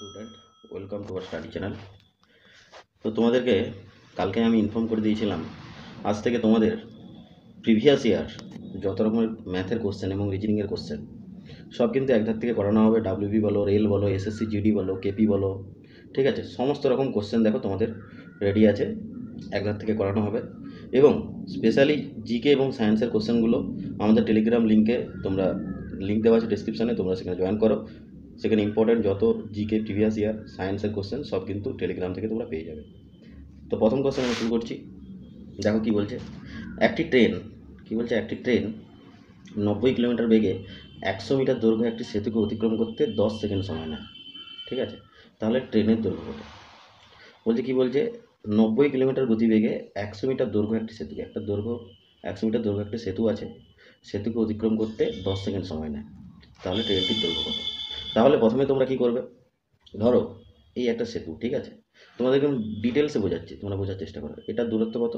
Student, welcome to our study channel. তো তোমাদেরকে কালকে আমি ইনফর্ম করে দিয়েছিলাম আজ থেকে তোমাদের প্রিভিয়াস ইয়ার যত রকমের ম্যাথের কোশ্চেন এবং রিজনিংয়ের কোশ্চেন সব কিন্তু এক ধার থেকে করানো হবে। ডাব্লিউবি বলো, রেল বলো, এসএসসি জিডি বলো, কেপি বলো, ঠিক আছে, সমস্ত রকম কোশ্চেন দেখো তোমাদের রেডি আছে, এক ধার থেকে করানো হবে। এবং স্পেশালি জিকে এবং সায়েন্সের কোশ্চেনগুলো আমাদের টেলিগ্রাম লিঙ্কে তোমরা লিঙ্ক দেওয়া আছে ডিসক্রিপশানে, তোমরা সেখানে জয়েন করো। সেখানে ইম্পর্টেন্ট যত জিকে প্রিভিয়াস ইয়ার সায়েন্সের কোশ্চেন সব কিন্তু টেলিগ্রাম থেকে তোমরা পেয়ে যাবে। তো প্রথম কোশ্চেন আমি শুরু করছি। দেখো কি বলছে, একটি ট্রেন, কি বলছে, একটি ট্রেন 90 কিলোমিটার বেগে 100 মিটার দৈর্ঘ্য একটি সেতুকে অতিক্রম করতে 10 সেকেন্ড সময় নেয়, ঠিক আছে। তাহলে ট্রেনের দৈর্ঘ্য কত বলছে, কি বলছে, 90 কিলোমিটার গতিবেগে 100 মিটার দৈর্ঘ্য একটি সেতুকে, একটা দৈর্ঘ্য 100 মিটার দৈর্ঘ্য একটা সেতু আছে, সেতুকে অতিক্রম করতে 10 সেকেন্ড সময় নেয়, তাহলে ট্রেনটির দৈর্ঘ্য কত। তাহলে প্রথমে তোমরা কি করবে, ধরো এই একটা সেতু, ঠিক আছে, তোমাদেরকে আমি ডিটেলসে বোঝাচ্ছি, তোমরা বোঝার চেষ্টা করো। এটার দূরত্ব কত,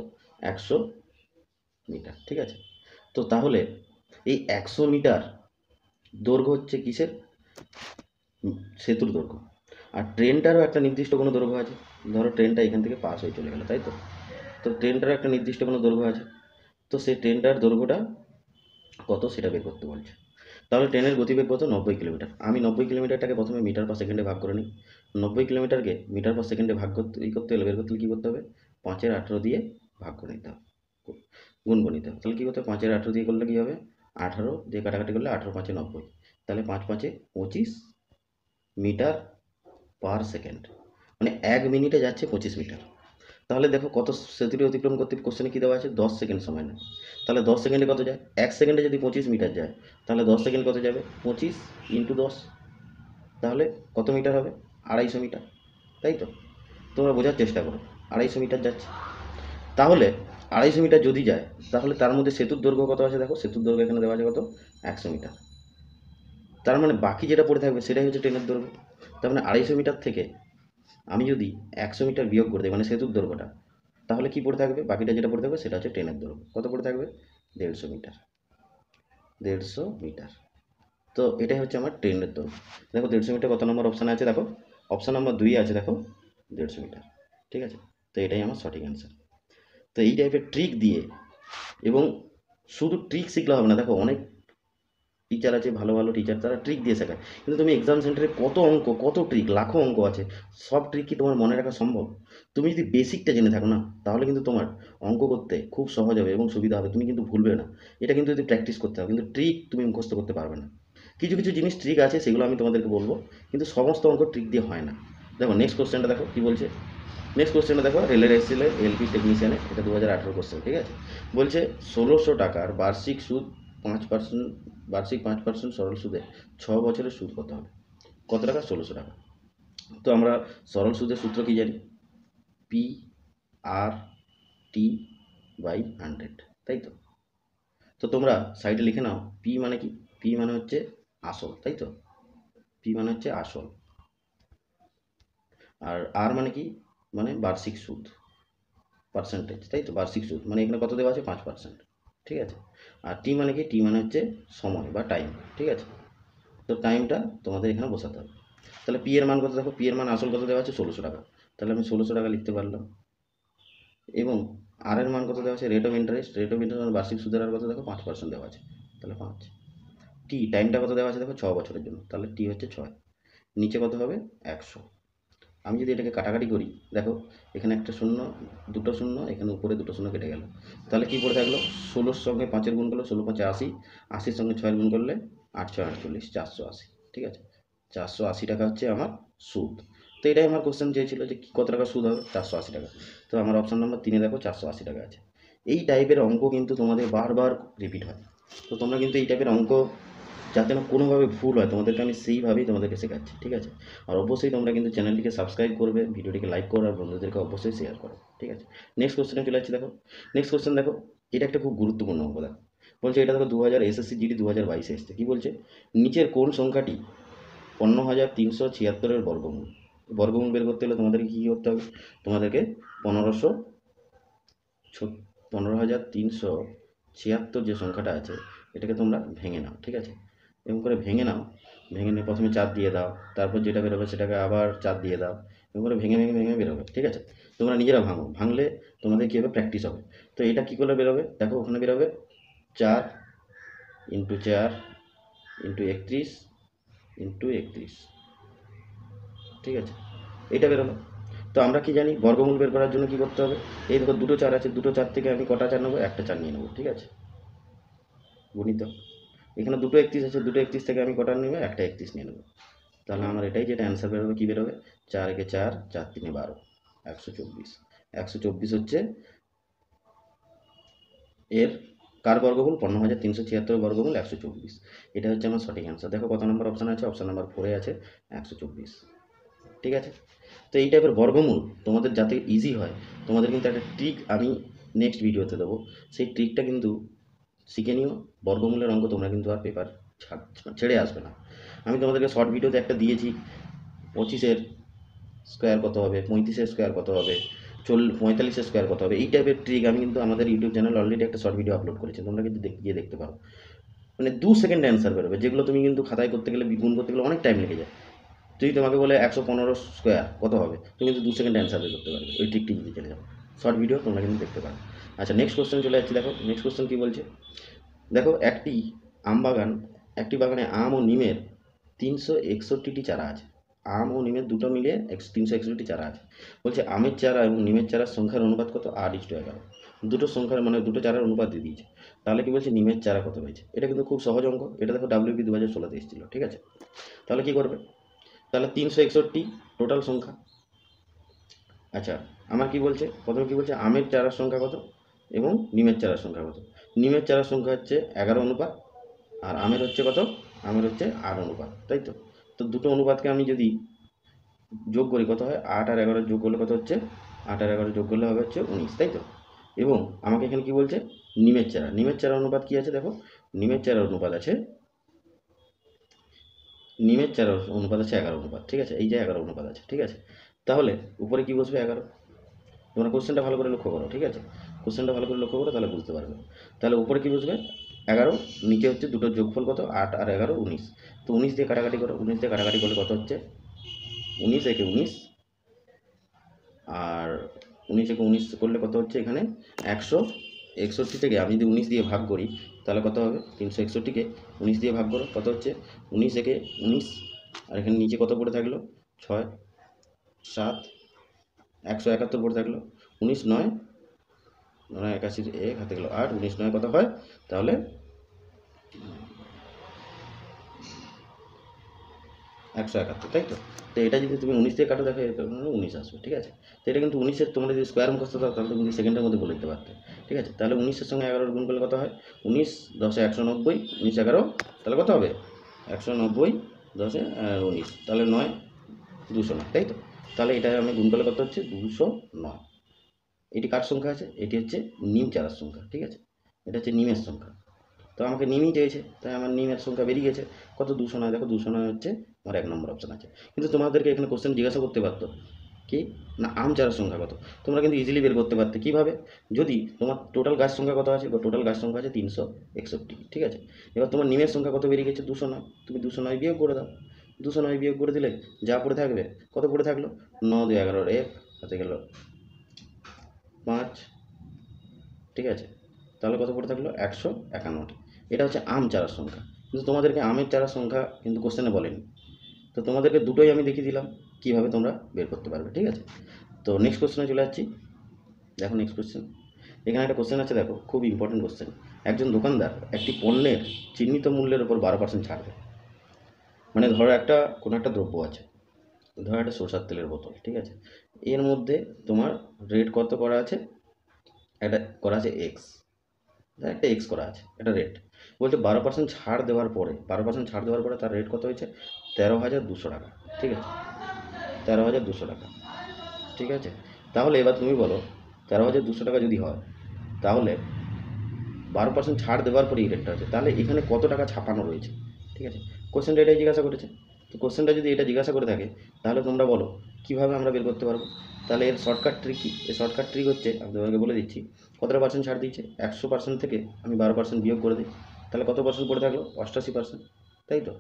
100 মিটার, ঠিক আছে। তো তাহলে এই 100 মিটার দৈর্ঘ্য হচ্ছে কিসের, সেতুর দৈর্ঘ্য। আর ট্রেনটারও একটা নির্দিষ্ট কোনো দৈর্ঘ্য আছে, ধরো ট্রেনটা এখান থেকে পাস হয়ে চলে গেল, তাই তো। তো ট্রেনটারও একটা নির্দিষ্ট কোনো দৈর্ঘ্য আছে, তো সেই ট্রেনটার দৈর্ঘ্যটা কত সেটা বের করতে বলছে। তাহলে ট্রেনের গতিবেগ কত, 90 কিলোমিটার। আমি 90 কিলোমিটারটাকে প্রথমে মিটার পার সেকেন্ডে ভাগ করে নিই। 90 কিলোমিটারকে মিটার পার সেকেন্ডে ভাগ করতে হলে বের করতে হলে কী করতে হবে, 5/18 দিয়ে ভাগ করে নিতে হবে, গুণ করে নিতে হবে। তাহলে কী করতে হবে, 5/18 দিয়ে করলে কী হবে, 18 দিয়ে কাটাকাটি করলে 18×5 = 90, তাহলে 5×5 = 25 মিটার পার সেকেন্ড, মানে 1 মিনিটে যাচ্ছে 25 মিটার। তাহলে দেখো কত সেতুটি অতিক্রম করতে কোশ্চেনে কী দেওয়া আছে, 10 সেকেন্ড সময় নেয়। তাহলে 10 সেকেন্ডে কত যায়, 1 সেকেন্ডে যদি 25 মিটার যায়, তাহলে 10 সেকেন্ড কত যাবে, 25 × 10, তাহলে কত মিটার হবে, 250 মিটার, তাই তো। তোমরা বোঝার চেষ্টা করো, 250 মিটার যাচ্ছে। তাহলে 250 মিটার যদি যায়, তাহলে তার মধ্যে সেতুর দৈর্ঘ্য কত আছে, দেখো সেতুর দৈর্ঘ্য এখানে দেওয়া আছে কত, 100 মিটার। তার মানে বাকি যেটা পড়ে থাকবে সেটাই হচ্ছে ট্রেনের দৈর্ঘ্য। তার মানে 250 মিটার থেকে আমি যদি 100 মিটার বিয়োগ করে দিই, মানে সেতুর দৈর্ঘ্যটা, তাহলে কি পড়ে থাকবে, বাকিটা যেটা পড়ে থাকবে সেটা হচ্ছে ট্রেনের দৈর্ঘ্য। কত পড়ে থাকবে, 150 মিটার, 150 মিটার। তো এটাই হচ্ছে আমার ট্রেনের দৈর্ঘ্য। দেখো 150 মিটার কত নম্বর অপশানে আছে, দেখো অপশান নম্বর 2 আছে, দেখো 150 মিটার, ঠিক আছে। তো এটাই আমার সঠিক অ্যান্সার। তো এই টাইপের ট্রিক দিয়ে, এবং শুধু ট্রিক শিখলে হবে না, দেখো অনেক টিচার আছে, ভালো ভালো টিচার, তারা ট্রিক দিয়ে শেখায়, কিন্তু তুমি এক্সাম সেন্টারে কত অঙ্ক, কত ট্রিক, লাখো অঙ্ক আছে, সব ট্রিক কি তোমার মনে রাখা সম্ভব? তুমি যদি বেসিকটা জেনে থাকো না, তাহলে কিন্তু তোমার অঙ্ক করতে খুব সহজ হবে এবং সুবিধা হবে, তুমি কিন্তু ভুলবে না। এটা কিন্তু যদি প্র্যাকটিস করতে হবে, কিন্তু ট্রিক তুমি মুখস্থ করতে পারবে না। কিছু কিছু জিনিস ট্রিক আছে, সেগুলো আমি তোমাদেরকে বলবো, কিন্তু সমস্ত অঙ্ক ট্রিক দিয়ে হয় না। দেখো নেক্সট কোশ্চেনটা দেখো কী বলছে, নেক্সট কোশ্চেনটা দেখো, রেলের এসেছিলে এলপি টেকনিশিয়ানে, এটা 2018 কোশ্চেন, ঠিক আছে। বলছে 1600 টাকার বার্ষিক সুদ 5%, বার্ষিক 5% সরল সুদে 6 বছরের সুদ কত হবে, কত টাকা, 1600 টাকা। তো আমরা সরল সুদের সূত্র কি জানি, P/R/T/100, তাই তো। তো তোমরা সাইডে লিখে নাও, পি মানে কি, পি মানে হচ্ছে আসল, তাই তো, পি মানে হচ্ছে আসল। আর আর মানে কি, মানে বার্ষিক সুদ, পার্সেন্টেজ, তাই তো, বার্ষিক সুদ মানে এখানে কত দেওয়া আছে, 5%, ঠিক আছে। আর টি মানে কি, টি মানে হচ্ছে সময় বা টাইম, ঠিক আছে। তো টাইমটা তোমাদের এখানে বসাতে হবে। তাহলে পি এর মান কত, দেখো পি এর মান আসল কত দেওয়া আছে, 1600 টাকা, তাহলে আমি 1600 টাকা লিখতে পারলাম। এবং আর এর মান কত দেওয়া আছে, rate of interest, rate of interest মানে বার্ষিক সুদের হার কত, দেখো 5% দেওয়া আছে, তাহলে 5। টি টাইমটা কত দেওয়া আছে, দেখো 6 বছরের জন্য, তাহলে টি হচ্ছে 6, নিচে কত হবে, 100। আমি যদি এটাকে কাটাকাটি করি, দেখো এখানে একটা শূন্য, দুটো শূন্য, এখানে উপরে দুটো শূন্য কেটে গেল, তাহলে কী পড়ে থাকলো, 16-র সঙ্গে 5-এর গুণ করলে 16×5 = 80, 80-র সঙ্গে 6-এর গুণ করলে 8×6 = 48, 480, ঠিক আছে। 480 টাকা হচ্ছে আমার সুদ। তো এটাই আমার কোশ্চেন চেয়েছিল যে কত টাকা সুদ হবে, 480 টাকা। তো আমার অপশান নাম্বার 3-এ দেখো 480 টাকা আছে। এই টাইপের অঙ্ক কিন্তু তোমাদের বারবার রিপিট হয়। তো তোমরা কিন্তু এই টাইপের অঙ্ক যাতে না কোনোভাবে ভুল হয়, তোমাদেরকে আমি সেইভাবেই তোমাদেরকে শেখাচ্ছি, ঠিক আছে। আর অবশ্যই তোমরা কিন্তু চ্যানেলটিকে সাবস্ক্রাইব করবে, ভিডিওটিকে লাইক করো, আর বন্ধুদেরকে অবশ্যই শেয়ার করো, ঠিক আছে। নেক্সট কোশ্চেনে চলে যাচ্ছি, দেখো নেক্সট কোশ্চেন দেখো, এটা একটা খুব গুরুত্বপূর্ণ অঙ্ক। দেখো বলছে, এটা দেখো 2000 এসএসসি জিডি 2022 এসছে, কী বলছে, নিচের কোন সংখ্যাটি 15,376-এর বর্গমূল, বর্গমূল বের করতে হলে তোমাদেরকে কী করতে হবে, তোমাদেরকে 15,376 যে সংখ্যাটা আছে এটাকে তোমরা ভেঙে নাও, ঠিক আছে। এরকম করে ভেঙে নাও, ভেঙে নিয়ে প্রথমে চার দিয়ে দাও, তারপর যেটা বেরোবে সেটাকে আবার চার দিয়ে দাও, এরকম করে ভেঙে ভেঙে ভেঙে বেরোবে। ঠিক আছে, তোমরা নিজেরা ভাঙো, ভাঙলে তোমাদের কী হবে, প্র্যাকটিস হবে। তো এটা কী করে বেরোবে দেখো, ওখানে বেরোবে 4 × 4 × 31 × 31। ঠিক আছে, এটা বেরোলো। তো আমরা কি জানি, বর্গমূল বের করার জন্য কি করতে হবে, এই দেখো দুটো চার আছে, দুটো চার থেকে আমি কটা চার নেবো, একটা চার নিয়ে নেবো। ঠিক আছে, গণিত এখানে দুটো 31 আছে, দুটো 31 থেকে আমি কটা নেবো, একটা 31 নিয়ে নেবো। তাহলে আমার এটাই যেটা অ্যান্সার বেরোবে, কী বেরোবে, 4 × 4 = 4, 3 × 12, 124। 124 হচ্ছে এর কার বর্গমূল, 55,376 বর্গমূল 124। এটা হচ্ছে আমার সঠিক অ্যান্সার। দেখো কত নম্বর অপশান আছে, অপশান নাম্বার 4-এ আছে 124। ঠিক আছে, তো এই টাইপের বর্গমূল তোমাদের যাতে ইজি হয়, তোমাদের কিন্তু একটা ট্রিক আমি নেক্সট ভিডিওতে দেবো, সেই ট্রিকটা কিন্তু শিখে নিও। বর্গমূলের অঙ্ক তোমরা কিন্তু আর পেপার ছেড়ে আসবে না। আমি তোমাদেরকে শর্ট ভিডিওতে একটা দিয়েছি, 25-এর স্কোয়ার কত হবে, 35-এর স্কোয়ার কত হবে, 45-এর স্কোয়ার কত হবে, এই টাইপের ট্রিক আমি কিন্তু আমাদের ইউটিউব চ্যানেল অলরেডি একটা শর্ট ভিডিও আপলোড করেছি, তোমরা কিন্তু গিয়ে দেখতে পারো। মানে 2 সেকেন্ডে অ্যান্সার বেরোবে, যেগুলো তুমি কিন্তু খাতায় করতে গেলে, গুণ করতে গেলে অনেক টাইম লেগে যায়। যদি তোমাকে বলে 115 স্কোয়ার কত হবে, তুমি কিন্তু 2 সেকেন্ডে অ্যান্সার বের করতে পারবে ওই ট্রিকটি যদি চলে যাও। শর্ট ভিডিও তোমরা কিন্তু দেখতে পারো। আচ্ছা, নেক্সট কোশ্চেন চলে যাচ্ছি। দেখো নেক্সট কোশ্চেন কী বলছে, দেখো একটি একটি বাগানে আম ও নিমের 361টি চারা আছে। আম ও নিমের দুটো মিলিয়ে 361টি চারা আছে। বলছে আমের চারা এবং নিমের চারার সংখ্যার অনুপাত কত, 8:11। দুটো সংখ্যার মানে দুটো চারার অনুপাত দিয়ে দিয়েছে। তাহলে কি বলছে, নিমের চারা কত হয়েছে। এটা কিন্তু খুব সহজ অঙ্ক, এটা দেখো WB 2016-তে এসেছিলো। ঠিক আছে, তাহলে কী করবে, তাহলে 361 টোটাল সংখ্যা। আচ্ছা, আমার কি বলছে, প্রথমে কি বলছে, আমের চারার সংখ্যা কত এবং নিমের চারার সংখ্যা কত। নিমের চারার সংখ্যা হচ্ছে 11 অনুপাত, আর আমের হচ্ছে কত, আমের হচ্ছে 8 অনুপাত, তাই তো। তো দুটো অনুপাতকে আমি যদি যোগ করি কত হয়, 8 আর 11 যোগ করলে কত হচ্ছে, 8 আর 11 যোগ করলে হবে হচ্ছে 19, তাই তো। এবং আমাকে এখানে কি বলছে, নিমের চারা অনুপাত কি আছে, দেখো নিমের চারা অনুপাত আছে 11 অনুপাত। ঠিক আছে, এই যে 11 অনুপাত আছে। ঠিক আছে, তাহলে উপরে কি বসবে, 11। তোমরা কোশ্চেনটা ভালো করে লক্ষ্য করো। ঠিক আছে, কোশ্চেনটা ভালো করে লক্ষ্য করো, তাহলে বুঝতে পারবে। তাহলে উপরে কি বসবে, 11, নিচে হচ্ছে দুটোর যোগফল কত, 8 আর 11 19। তো 19 দিয়ে কাটাকাটি করো, 19 দিয়ে কাটাকাটি করলে কত হচ্ছে, 19 একে 19, আর 19 একে 19 করলে কত হচ্ছে, এখানে 161 থেকে আমি যদি 19 দিয়ে ভাগ করি তাহলে কত হবে, 361কে 19 দিয়ে ভাগ করো, কত হচ্ছে 19 একে 19, আর এখানে নিচে কত পড়ে থাকলো, 6 7 171 পড়ে থাকলো, 19 9 81 1 হাতে গেলো 8, 19 9 কত হয়, তাহলে 171, তাই তো। তো এটা যদি তুমি 19 দিয়ে কাটো, দেখো এর 19 আসবে। ঠিক আছে, তো এটা কিন্তু 19-এর তোমরা যদি স্কোয়ার মুখস্থ দাও তাহলে তুমি সেকেন্ডের মধ্যে বলে দিতে পারতে। ঠিক আছে, তাহলে 19-এর সঙ্গে 11 গুণ করলে কত হয়, 19 10 190, 19 11, তাহলে কত হবে, 190 10 19, তাহলে 9 209, তাই তো। তাহলে এটা আমি গুণ করলে কত হচ্ছে, 209। এটি কার সংখ্যা আছে, এটি হচ্ছে নিম চারার সংখ্যা। ঠিক আছে, এটা হচ্ছে নিমের সংখ্যা। তো আমাকে নিমই চেয়েছে, তাই আমার নিমের সংখ্যা বেরিয়ে গেছে কত, 209। দেখো 209 হচ্ছে আমার 1 নম্বর অপশান আছে। কিন্তু তোমাদেরকে এখানে কোশ্চেন জিজ্ঞাসা করতে পারতো কি না, আম চারার সংখ্যা কত, তোমরা কিন্তু ইজিলি বের করতে পারতে। কীভাবে, যদি তোমার টোটাল গাছ সংখ্যা কত আছে, টোটাল গাছ সংখ্যা আছে 361। ঠিক আছে, এবার তোমার নিমের সংখ্যা কত বেরিয়ে গেছে, 209। তুমি 209 বিয়োগ করে দাও, 209 বিয়োগ করে দিলে যা পড়ে থাকবে, কত পড়ে থাকলো, 9 2 11 1 হাতে গেল 5। ঠিক আছে, তাহলে কত পড়ে থাকলো, 151। এটা হচ্ছে আম চারার সংখ্যা। কিন্তু তোমাদেরকে আমের চারার সংখ্যা কিন্তু কোশ্চেনে বলেনি। তো তোমাদেরকে দুটোই আমি দেখিয়ে দিলাম কীভাবে তোমরা বের করতে পারবে। ঠিক আছে, তো নেক্সট কোশ্চেনে চলে যাচ্ছি। দেখো নেক্সট কোশ্চেন, এখানে একটা কোশ্চেন আছে, দেখো খুব ইম্পর্টেন্ট কোশ্চেন। একজন দোকানদার একটি পণ্যের চিহ্নিত মূল্যের উপর 12% ছাড় দেয়। মানে ধরো কোনো একটা দ্রব্য আছে, ধরো একটা সরষের তেলের বোতল। ঠিক আছে, এর মধ্যে তোমার রেট কত করা আছে, একটা করা আছে এক্স, একটা এক্স করা আছে, এটা রেট। বলছে 12% ছাড় দেওয়ার পরে, 12% ছাড় দেওয়ার পরে তার রেট কত হয়েছে, 13,200 টাকা। ঠিক আছে, 13,200 টাকা। ঠিক আছে, তাহলে এবার তুমি বলো 13,200 টাকা যদি হয়, তাহলে 12% ছাড় দেওয়ার পরে এই রেটটা আছে, তাহলে এখানে কত টাকা ছাপানো রয়েছে। ঠিক আছে, কোশ্চেনটা এটাই জিজ্ঞাসা করেছে। তো কোশ্চেনটা যদি এটা জিজ্ঞাসা করে থাকে, তাহলে তোমরা বলো কীভাবে আমরা বের করতে পারবো। তাহলে এর শর্টকাট ট্রিক কী, এই শর্টকাট ট্রিক হচ্ছে, আমি তোমাকে বলে দিচ্ছি। কতটা পার্সেন্ট ছাড় দিয়েছে, 100% থেকে আমি 12% বিয়োগ করে দিই, তাহলে কত পার্সেন্ট পড়ে থাকলো, 88%। তাই তো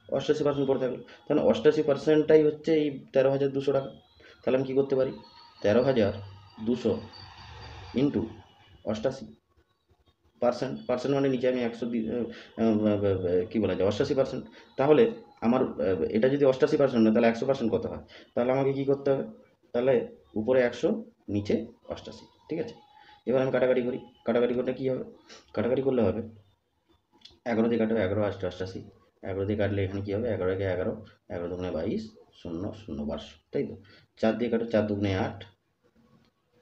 88% পড়ে থাকলো, তাহলে 88%টাই হচ্ছে এই 13,200 টাকা। তাহলে আমি কী করতে পারি, 13,200 ইন্টু 88%, পার্সেন্ট মানে নিচে আমি 100 কী বলা যায় 88%। তাহলে আমার এটা যদি 88% হয় তাহলে 100% কত হয়, তাহলে আমাকে কী করতে হবে, তাহলে উপরে 100 নিচে 88, ঠিক আছে। এবার আমি কাটাকাটি করি, কাটাকাটি করলে কী হবে, কাটাকাটি করলে হবে 11 দিয়ে কাটো 11 8 88, 11 দিয়ে কাটলে এখানে কী হবে 11 একে 11, 11 দুগুণে 22, 0 0 12, তাই তো। 4 দিয়ে কাটো 4 দুগুণে 8,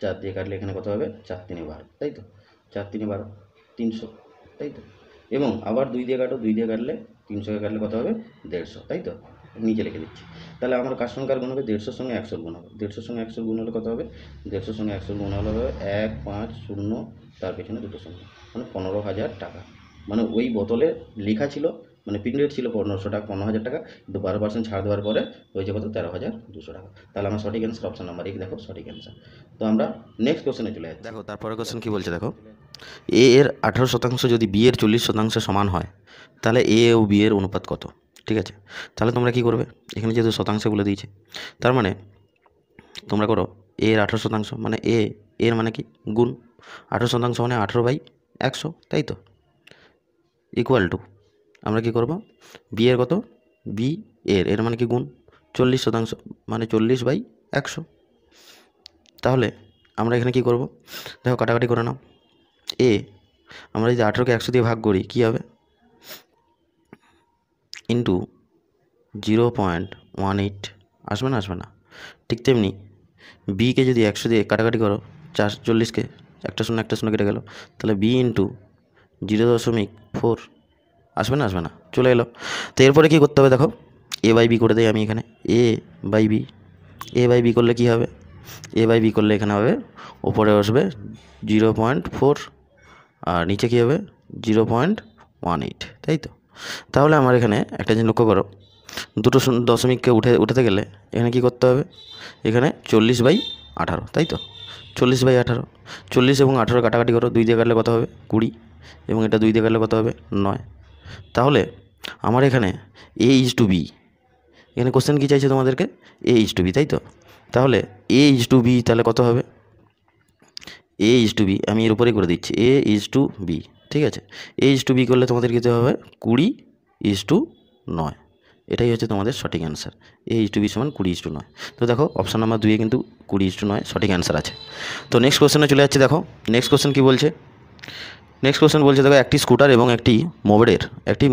4 দিয়ে কাটলে এখানে কত হবে 4 3 12, তাই তো। 4 3 12, 300, তাই তো। এবং আবার 2 দিয়ে কাটো, 2 দিয়ে কাটলে 300কে কাটলে কত হবে 150, তাই তো। নিচে লিখে দিচ্ছি, তাহলে আমার কার সঙ্গে কার গুণ হবে 150 সঙ্গে 100 গুণ হবে, 150 সঙ্গে 100 গুণ হলে কত হবে, 150 সঙ্গে 100 গুণ হলে হবে 1 5 0 তার পেছনে দুটো শূন্য, মানে 15,000 টাকা। মানে ওই বোতলে লেখা ছিল, মানে প্রিন্ট রেট ছিল 1500 টাকা, 15,000 টাকা, কিন্তু 12% ছাড় দেওয়ার পরে হয়েছে কত 13,200 টাকা। তাহলে আমার সঠিক অ্যান্সার অপশন নাম্বার 1, দেখো সঠিক অ্যান্সার। তো আমরা নেক্সট কোশ্চেনে চলে যাচ্ছি। দেখো তারপরে কোশ্চেন কী বলছে, দেখো এ এর 18% যদি বি এর 40% সমান হয় তাহলে এ ও বি এর অনুপাত কত, ঠিক আছে। তাহলে তোমরা কী করবে, এখানে যেহেতু শতাংশ বলে দিয়েছে, তার মানে তোমরা করো এ এর 18% মানে এর মানে কি গুণ, 18% মানে 18/100, তাই তো, ইকুয়াল টু আমরা কী করব, বি এর কত, বি এর মানে কি গুণ 40% মানে 40/100। তাহলে আমরা এখানে কি করব, দেখো কাটাকাটি করে নাও, আমরা যদি 18কে 100 দিয়ে ভাগ করি কী হবে, ইন্টু 0.18 আসবে না, আসবে না। ঠিক তেমনি বিকে যদি 100 দিয়ে কাটাকাটি করো, 40কে একটা শূন্য কেটে গেল, তাহলে বি ইন্টু 0.4 আসবে না, আসবে না, চলে এলো। তো এরপরে কী করতে হবে, দেখো এ বাই বি করে দেয় আমি এখানে, এ বাই বি করলে কী হবে, এ বাই বি করলে এখানে হবে ওপরে আসবে 0.4 আর নিচে কী হবে 0.18, তাই তো। তাহলে আমার এখানে একটা জিনিস লক্ষ্য করো, দুটো দশমিককে উঠাতে গেলে এখানে কী করতে হবে, এখানে 40/18, তাই তো, 40/18, 40 এবং 18 কাটাকাটি করো, 2 দিয়ে কাটলে কত হবে 20, এবং এটা 2 দিয়ে কাটলে কত হবে 9। তাহলে আমার এখানে A/B, এখানে কোশ্চেন কী চাইছে তোমাদেরকে, A/B, তাই তো। তাহলে A/B তাহলে কত হবে, A/B আমি এর উপরেই করে দিচ্ছি, A/B, ঠিক আছে। A/B করলে তোমাদের কী হবে 20:9, এটাই হচ্ছে তোমাদের সঠিক অ্যান্সার। A/B সমান 20:9। তো দেখো অপশান নাম্বার 2 কিন্তু 20:9 সঠিক অ্যান্সার আছে। তো নেক্সট কোশ্চেনে চলে যাচ্ছে, দেখো নেক্সট কোশ্চেন কী বলছে, নেক্সট কোশ্চেন বলছে দেখো একটি স্কুটার এবং একটি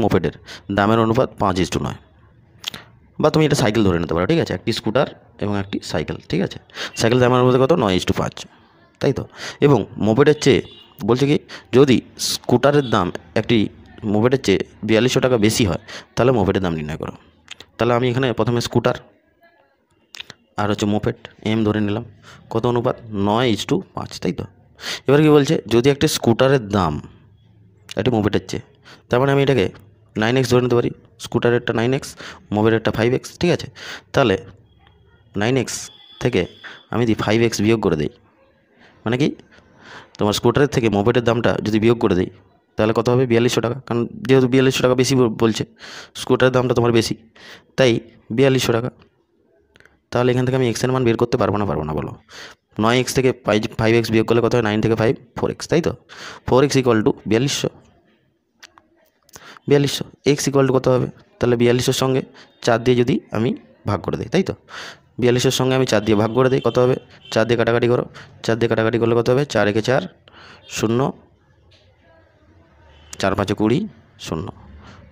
মোপেডের দামের অনুপাত 5:9, বা তুমি এটা সাইকেল ধরে নিতে পারো, ঠিক আছে। একটি স্কুটার এবং একটি সাইকেল, ঠিক আছে। সাইকেল দামের মধ্যে কত 9:5, তাই তো। এবং মোপেডের চেয়ে বলছে কি, যদি স্কুটারের দাম একটি মোপেডের চেয়ে 4200 টাকা বেশি হয় তাহলে মোপেডের দাম নির্ণয় করো। তাহলে আমি এখানে প্রথমে স্কুটার আর হচ্ছে মোপেড এম ধরে নিলাম, কত অনুপাত 9:5, তাই তো। এবার কি বলছে, যদি একটা স্কুটারের দাম একটি মোপেডের চেয়ে, তার মানে আমি এটাকে 9x ধরে নিতে পারি, স্কুটারেরটা 9x, মোপেডেরটা 5x, ঠিক আছে। তাহলে 9x থেকে আমি যদি 5x বিয়োগ করে দিই, মানে কি তোমার স্কুটারের থেকে মোপেডের দামটা যদি বিয়োগ করে দিই তাহলে কত হবে 4200 টাকা, কারণ যেহেতু 4200 টাকা বেশি বলছে, স্কুটারের দামটা তোমার বেশি, তাই 4200 টাকা। তাহলে এখান থেকে আমি এক্সের মান বের করতে পারবো না বলো, 9x থেকে 5x বিয়োগ করলে কত হয়, 9 থেকে 5 4x, তাই তো। 4x equal to 4200, x equal to কত হবে, তাহলে 4200 সঙ্গে 4 দিয়ে যদি আমি ভাগ করে দিই, তাই তো। 4200 সঙ্গে আমি 4 দিয়ে ভাগ করে দিই, কত হবে, 4 দিয়ে কাটাকাটি করো, 4 দিয়ে কাটাকাটি করলে কত হবে, 4 একে 4 0, 4 5 20, 0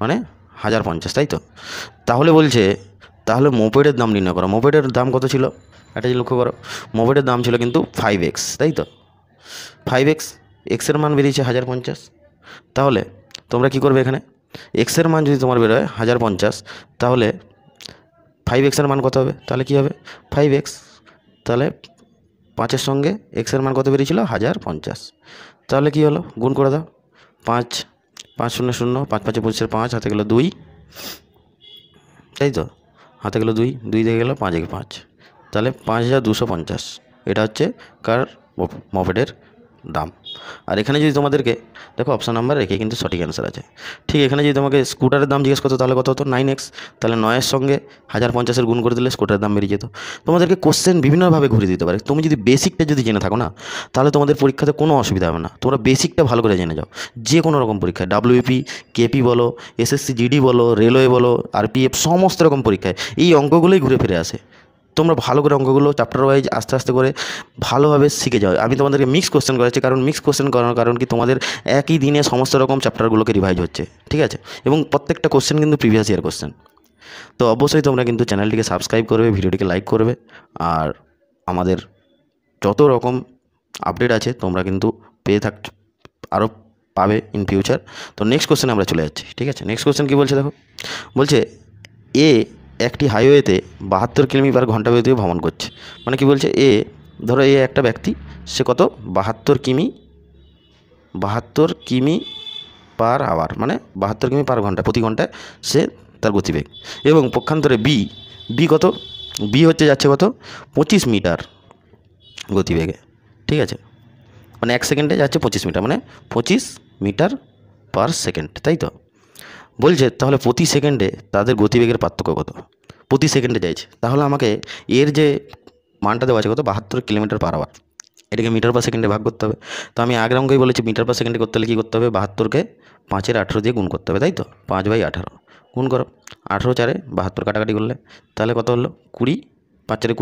মানে 1050, তাই তো। তাহলে বলছে, তাহলে মোপেডের দাম নির্ণয় করো। মোপেডের দাম কত ছিল, একটা যে লক্ষ্য করো, মোপেডের দাম ছিল কিন্তু 5x, তাই তো। 5x, এক্সের মান বেরিয়েছে 1050। তাহলে তোমরা কি করবে, এখানে এক্সের মান যদি তোমার বেরোয় 1050, তাহলে 5xের মান কত হবে, তাহলে কি হবে 5x, তাহলে 5-এর সঙ্গে এক্সের মান কত বেরিয়েছিল 1050, তাহলে কি হলো, গুণ করে দাও, 5 5 0 0, 5 5 25, 5 হাতে গেল 2, তাই তো, হাতে গেল 2, 2 দিয়ে গেল 5 একে 5, তাহলে 5250, এটা হচ্ছে কার মোপেডের দাম। আর এখানে যদি তোমাদেরকে দেখো অপশান নাম্বার রেখে কিন্তু সঠিক অ্যান্সার আছে। ঠিক এখানে যদি তোমাকে স্কুটারের দাম জিজ্ঞেস করতো তাহলে কত হতো 9x, তাহলে 9-এর সঙ্গে 1050-এর গুণ করে দিলে স্কুটারের দাম বেরিয়ে যেত। তোমাদেরকে কোশ্চেন বিভিন্নভাবে ঘুরে দিতে পারে। তুমি যদি বেসিকটা যদি জেনে থাকো না, তাহলে তোমাদের পরীক্ষাতে কোনো অসুবিধা হবে না। তোমরা বেসিকটা ভালো করে জেনে যাও, যে কোনো রকম পরীক্ষায় WP, KP বলো, SSC GD বলো, রেলওয়ে বলো, RPF, সমস্ত রকম পরীক্ষায় এই অঙ্কগুলোই ঘুরে ফিরে আসে। তোমরা ভালো করে অঙ্কগুলো চ্যাপ্টার ওয়াইজ আস্তে আস্তে করে ভালোভাবে শিখে যাও। আমি তোমাদেরকে মিক্স কোশ্চেন করাচ্ছি, কারণ মিক্স কোশ্চেন করানোর কারণ কি, তোমাদের একই দিনে সমস্ত রকম চ্যাপ্টারগুলোকে রিভাইজ হচ্ছে, ঠিক আছে? এবং প্রত্যেকটা কোশ্চেন কিন্তু প্রিভিয়াস ইয়ার কোশ্চেন। তো অবশ্যই তোমরা কিন্তু চ্যানেলটিকে সাবস্ক্রাইব করবে, ভিডিওটিকে লাইক করবে, আর আমাদের যত রকম আপডেট আছে তোমরা কিন্তু পেয়ে আরও পাবে ইন ফিউচার। তো নেক্সট কোশ্চেনে আমরা চলে যাচ্ছি, ঠিক আছে? নেক্সট কোশ্চেন কী বলছে দেখো, বলছে এ একটি হাইওয়েতে 72 কিমি/ঘন্টা বেগে ভ্রমণ করছে। মানে কি বলছে, ধরো একটা ব্যক্তি, সে কত 72 কিমি/আওয়ার, মানে 72 কিমি/ঘন্টা, প্রতি ঘন্টায় সে তার গতিবেগ। এবং পক্ষান্তরে বি কত, বি হচ্ছে যাচ্ছে কত 25 মিটার গতিবেগে, ঠিক আছে? মানে 1 সেকেন্ডে যাচ্ছে 25 মিটার, মানে 25 মিটার/সেকেন্ড, তাই তো? বলছে তাহলে প্রতি সেকেন্ডে তাদের গতিবেগের পার্থক্য কত? প্রতি সেকেন্ডে চাইছে, তাহলে আমাকে এর যে মানটা দেওয়া আছে কত 72 কিমি/আওয়ার, এটাকে মিটার/সেকেন্ডে ভাগ করতে হবে। তো আমি আগের অঙ্কেই বলেছি মিটার/সেকেন্ডে করতে হলে কী করতে হবে, 72কে 5-এর 18 দিয়ে গুণ করতে হবে, তাই তো? 5/18 গুণ করো, 18 × 4 = 72, কাটাকাটি করলে তাহলে কত হলো 20, 5 ×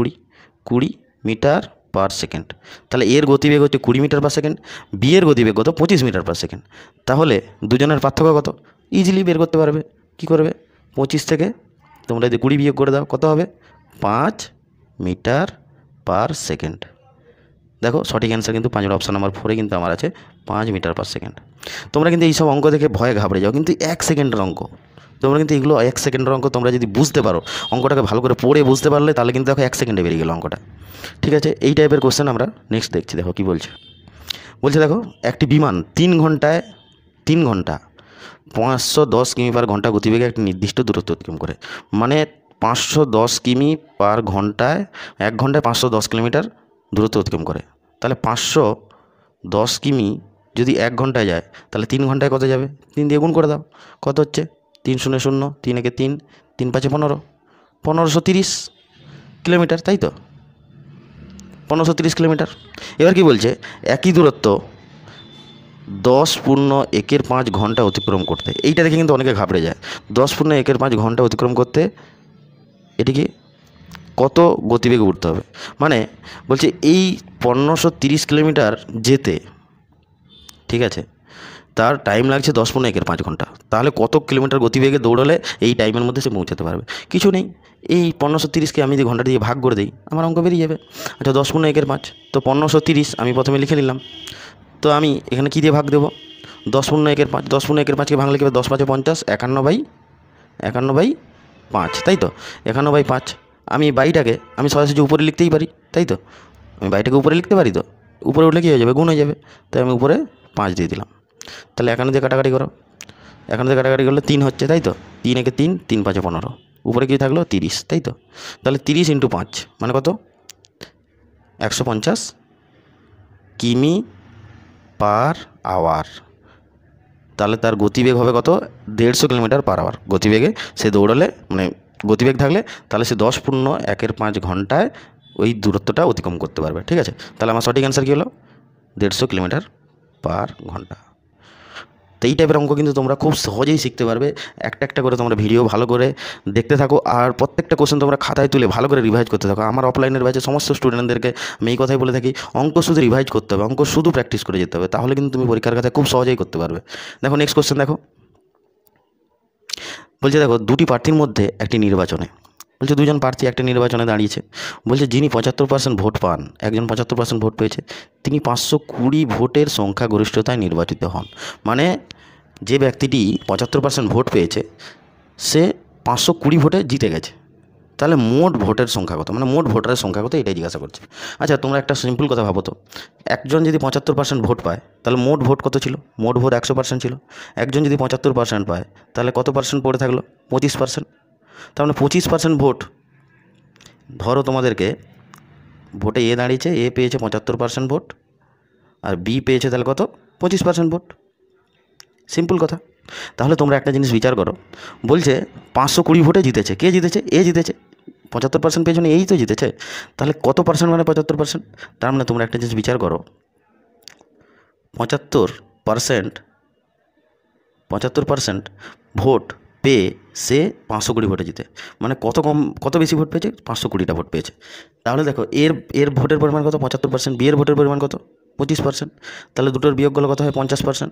20 মিটার/সেকেন্ড। তাহলে এর গতিবেগ হচ্ছে 20 মিটার/সেকেন্ড, বি এর গতিবেগ কত 25 মিটার/সেকেন্ড। তাহলে দুজনের পার্থক্য কত ইজিলি বের করতে পারবে। কি করবে, 25 থেকে তোমরা যদি 20 বিয়োগ করে দাও, কত হবে 5 মিটার/সেকেন্ড। দেখো সঠিক অ্যান্সার কিন্তু 5 অপশান নাম্বার 4-এ কিন্তু আমার আছে 5 মিটার/সেকেন্ড। তোমরা কিন্তু এইসব অঙ্ক দেখে ভয়ে ঘাবড়ে যাও, কিন্তু 1 সেকেন্ডের অঙ্ক। তোমরা কিন্তু এগুলো 1 সেকেন্ডের অঙ্ক, তোমরা যদি বুঝতে পারো, অঙ্কটাকে ভালো করে পড়ে বুঝতে পারলে, তাহলে কিন্তু দেখো 1 সেকেন্ডে বেরিয়ে গেল অঙ্কটা, ঠিক আছে? এই টাইপের কোশ্চেন আমরা নেক্সট দেখছি। দেখো কী বলছে, দেখো একটি বিমান 3 ঘন্টা 510 কিমি/ঘন্টা গতিবেগে একটি নির্দিষ্ট দূরত্ব অতিক্রম করে। মানে 510 কিমি/ঘন্টায় 1 ঘন্টায় 510 কিলোমিটার দূরত্ব অতিক্রম করে। তাহলে 510 কিমি যদি 1 ঘন্টায় যায়, তাহলে 3 ঘন্টায় কত যাবে? 3 দিয়ে গুণ করে দাও, কত হচ্ছে 3 0 0, 3 1 3, 3 5 15, 1530 কিলোমিটার, তাই তো? 1530 কিলোমিটার। এবার কি বলছে, একই দূরত্ব 10⁻⁵ ঘন্টা অতিক্রম করতে। এইটা দেখে কিন্তু অনেকে ঘাবড়ে যায়। 10⁻⁵ ঘন্টা অতিক্রম করতে এটিকে কত গতিবেগে উঠতে হবে? মানে বলছে এই 1530 কিলোমিটার যেতে, ঠিক আছে, তার টাইম লাগছে 10⁻⁵ ঘন্টা। তাহলে কত কিলোমিটার গতিবেগে দৌড়ালে এই টাইমের মধ্যে সে পৌঁছাতে পারবে? কিছু নেই, এই 1530কে আমি যদি ঘন্টা দিয়ে ভাগ করে দিই, আমার অঙ্ক বেরিয়ে যাবে। আচ্ছা 10⁻⁵, তো 1530 আমি প্রথমে লিখে নিলাম। তো আমি এখানে কী দিয়ে ভাগ দেবো, 10⁻⁵, 10⁻⁵ ভাঙলে কি হবে, 10 5 50, 51/5, তাই তো? 51/5। আমি বাইটাকে আমি সরাসরি উপরে লিখতেই পারি, তাই তো? আমি বাইটাকে উপরে লিখতে পারি, তো উপরে উঠলে কী হয়ে যাবে, গুণ হয়ে যাবে। তাই আমি উপরে 5 দিয়ে দিলাম। তাহলে 51 দিয়ে কাটাকাটি করো, 51 দিয়ে কাটাকাটি করলে 3 হচ্ছে, তাই তো? 3 1 3, 3 5 15, উপরে কী থাকলো 30, তাই তো? তাহলে 30 × 5 মানে কত, 150 কিমি/আওয়ার। তাহলে তার গতিবেগ হবে কত, 150 কিলোমিটার/আওয়ার গতিবেগে সে দৌড়ালে, মানে গতিবেগ থাকলে, তাহলে সে 10⁻⁵ ঘন্টায় ওই দূরত্বটা অতিক্রম করতে পারবে, ঠিক আছে? তাহলে আমার সঠিক অ্যান্সার কী হলো, 150 কিলোমিটার/ঘন্টা। তো এই টাইপের অঙ্ক কিন্তু তোমরা খুব সহজেই শিখতে পারবে। একটা করে তোমরা ভিডিও ভালো করে দেখতে থাকো, আর প্রত্যেকটা কোশ্চেন তোমরা খাতায় তুলে ভালো করে রিভাইজ করতে থাকো। আমার অফলাইনের ব্যাচে সমস্ত স্টুডেন্টদেরকে আমি এই কথাই বলে থাকি, অঙ্ক শুধু রিভাইজ করতে হবে, অঙ্ক শুধু প্র্যাকটিস করে যেতে হবে, তাহলে কিন্তু তুমি পরীক্ষার খাতায় খুব সহজেই করতে পারবে। দেখো নেক্সট কোশ্চেন দেখো, দেখো দুটি প্রার্থীর মধ্যে একটি নির্বাচনে, দুজন প্রার্থী একটা নির্বাচনে দাঁড়িয়েছে। যিনি 75% ভোট পান, একজন 75% ভোট পেয়েছে, তিনি 520 ভোটের সংখ্যাগরিষ্ঠতায় নির্বাচিত হন। মানে যে ব্যক্তিটি 75% ভোট পেয়েছে, সে 520 ভোটে জিতে গেছে। তাহলে মোট ভোটের সংখ্যা কত, মানে মোট ভোটারের সংখ্যা কত, এটাই জিজ্ঞাসা করছে। আচ্ছা তোমরা একটা সিম্পল কথা ভাবো তো, একজন যদি 75% ভোট পায়, তাহলে মোট ভোট কত ছিল, মোট ভোট 100% ছিল। একজন যদি 75% পায়, তাহলে কত পার্সেন্ট পড়ে থাকলো, 25%। তার মানে 25% ভোট, ধরো তোমাদেরকে ভোটে দাঁড়িয়েছে, পেয়েছে 75% ভোট, আর বি পেয়েছে তাহলে কত 25% ভোট। সিম্পল কথা। তাহলে তোমরা একটা জিনিস বিচার করো, বলছে 520 ভোটে জিতেছে, কে জিতেছে? এ জিতেছে। 75% পেছনে এই তো জিতেছে। তাহলে কত পার্সেন্ট মানে 75%? তার মানে তোমরা একটা জিনিস বিচার করো, 75% ভোট পেয়ে সে 520 ভোটে জিতে, মানে কত বেশি ভোট পেয়েছে? 520টা ভোট পেয়েছে। তাহলে দেখো এর ভোটের পরিমাণ কত? 75%। বি এর ভোটের পরিমাণ কত? 25%। তাহলে দুটোর বিয়োগগুলো কত হয়? 50%,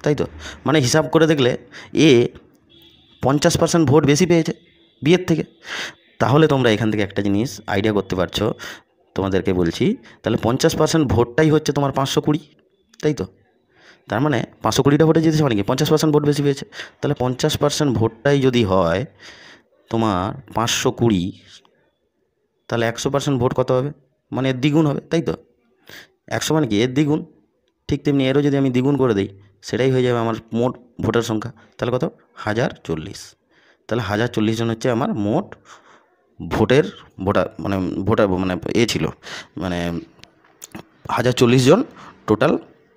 তাই তো? মানে হিসাব করে দেখলে এ 50% ভোট বেশি পেয়েছে বি এর থেকে। তাহলে তোমরা এখান থেকে একটা জিনিস আইডিয়া করতে পারছো, তোমাদেরকে বলছি, তাহলে 50% ভোটটাই হচ্ছে তোমার 520, তাই তো? তার মানে 520টা ভোটে জিতেছে মানে কি 50% ভোট বেশি পেয়েছে। তাহলে 50% ভোটটাই যদি হয় তোমার 520, তাহলে 100% ভোট কত হবে? মানে এর দ্বিগুণ হবে, তাই তো? 100 মানে কি এর দ্বিগুণ। ঠিক তেমনি এরও যদি আমি দ্বিগুণ করে দিই, সেটাই হয়ে যাবে আমার মোট ভোটার সংখ্যা। তাহলে কত? 1040। তাহলে 1040 জন হচ্ছে আমার মোট ভোটার মানে ছিল, মানে 1040 জন টোটাল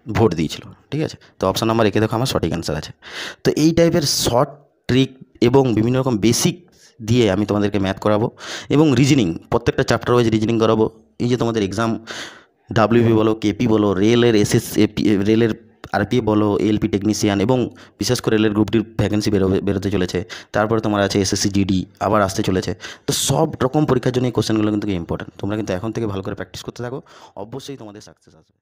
ভোট দিয়েছিল, ঠিক আছে? তো অপশান নাম্বার একে দেখো আমার সঠিক অ্যান্সার আছে। তো এই টাইপের শর্ট ট্রিক এবং বিভিন্ন রকম বেসিক দিয়ে আমি তোমাদেরকে ম্যাথ করাবো এবং রিজনিং, প্রত্যেকটা চ্যাপ্টার ওয়াইজ রিজনিং করাবো। এই যে তোমাদের এক্সাম ডাব্লিউপি বলো, কেপি বলো, রেলের এসএসএপি, রেলের আরপিএফ বলো, এলপি টেকনিশিয়ান, এবং বিশেষ করে রেলের গ্রুপ ডির ভ্যাকেন্সি বেরোতে চলেছে। তারপরে তোমার আছে এসএসসি জিডি আবার আসতে চলেছে। তো সব রকম পরীক্ষার জন্য এই কোশ্চেনগুলো কিন্তু ইম্পর্টেন্ট। তোমরা কিন্তু এখন থেকে ভালো করে প্র্যাকটিস করতে থাকো, অবশ্যই তোমাদের সাকসেস আসবে।